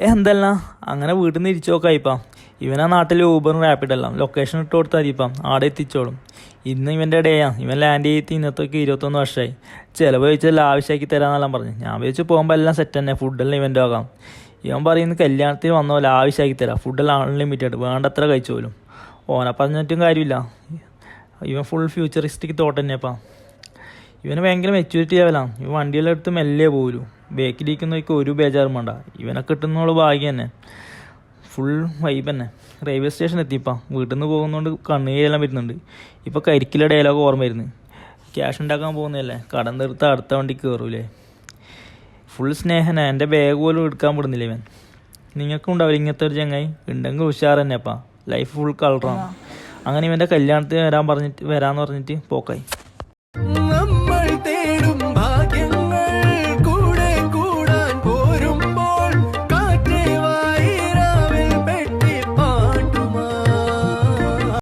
എന്തല്ല അങ്ങനെ വീട്ടിൽ നിന്ന് തിരിച്ചു നോക്കായിപ്പാ. ഇവനാ നാട്ടിൽ ഊബറും റാപ്പിഡെല്ലാം ലൊക്കേഷൻ ഇട്ട് കൊടുത്താൽ മതിയിപ്പം ആടെ എത്തിച്ചോളും. ഇന്ന് ഇവൻ്റെ ഡേയാ. ഇവൻ ലാൻഡ് ചെയ്തിട്ട് ഇന്നത്തേക്ക് 21 വർഷമായി. ചിലവ് ചോദിച്ചാൽ ആവശ്യമാക്കി തരാമെന്നെല്ലാം പറഞ്ഞു. ഞാൻ വിചാരിച്ചു പോകുമ്പോൾ എല്ലാം സെറ്റ് തന്നെ, ഫുഡെല്ലാം ഇവൻ്റെ ആകാം. ഇവൻ പറയുന്നത് കല്യാണത്തിന് വന്ന പോലെ ആവശ്യമാക്കി തരാം, ഫുഡെല്ലാം അൺലിമിറ്റഡ്, വേണ്ടത്ര കഴിച്ചു പോലും. ഓനെ പറഞ്ഞിട്ടും കാര്യമില്ല. ഇവൻ ഫുൾ ഫ്യൂച്ചറിസ്റ്റിക് തോട്ട് തന്നെയപ്പാ. ഇവന് ഭയങ്കര മെച്യൂരിറ്റി ലെവലാണ്. ഇവൻ വണ്ടിയെല്ലാം എടുത്ത് മെല്ലെ പോലും. ബേക്കിലിരിക്കുന്നവർക്ക് ഒരു ബേജാറും വേണ്ട. ഇവനെ കിട്ടുന്നോളൂ ഭാഗ്യം തന്നെ. ഫുൾ വൈബ് തന്നെ. റെയിൽവേ സ്റ്റേഷൻ എത്തിയിപ്പം. വീട്ടിൽ നിന്ന് പോകുന്നതുകൊണ്ട് കണ്ണീരെല്ലാം വരുന്നുണ്ട്. ഇപ്പോൾ കരിക്കിലെ ഡയലോഗ് ഓർമ്മ വരുന്നത്. ക്യാഷ് ഉണ്ടാക്കാൻ പോകുന്നതല്ലേ, കടം തീർത്ത് അടുത്ത വണ്ടി കയറൂലേ. ഫുൾ സ്നേഹന. എൻ്റെ ബാഗ് പോലും എടുക്കാൻ വിടുന്നില്ല ഇവൻ. നിങ്ങൾക്കും ഉണ്ടാവില്ല ഇങ്ങനത്തെ ഒരു ചങ്ങായി? ഉണ്ടെങ്കിൽ ഉഷാർ തന്നെയപ്പാ. ലൈഫ് ഫുൾ കളറാണ്. അങ്ങനെ ഇവൻ്റെ കല്യാണത്തിന് വരാമെന്ന് പറഞ്ഞിട്ട് പോക്കായി.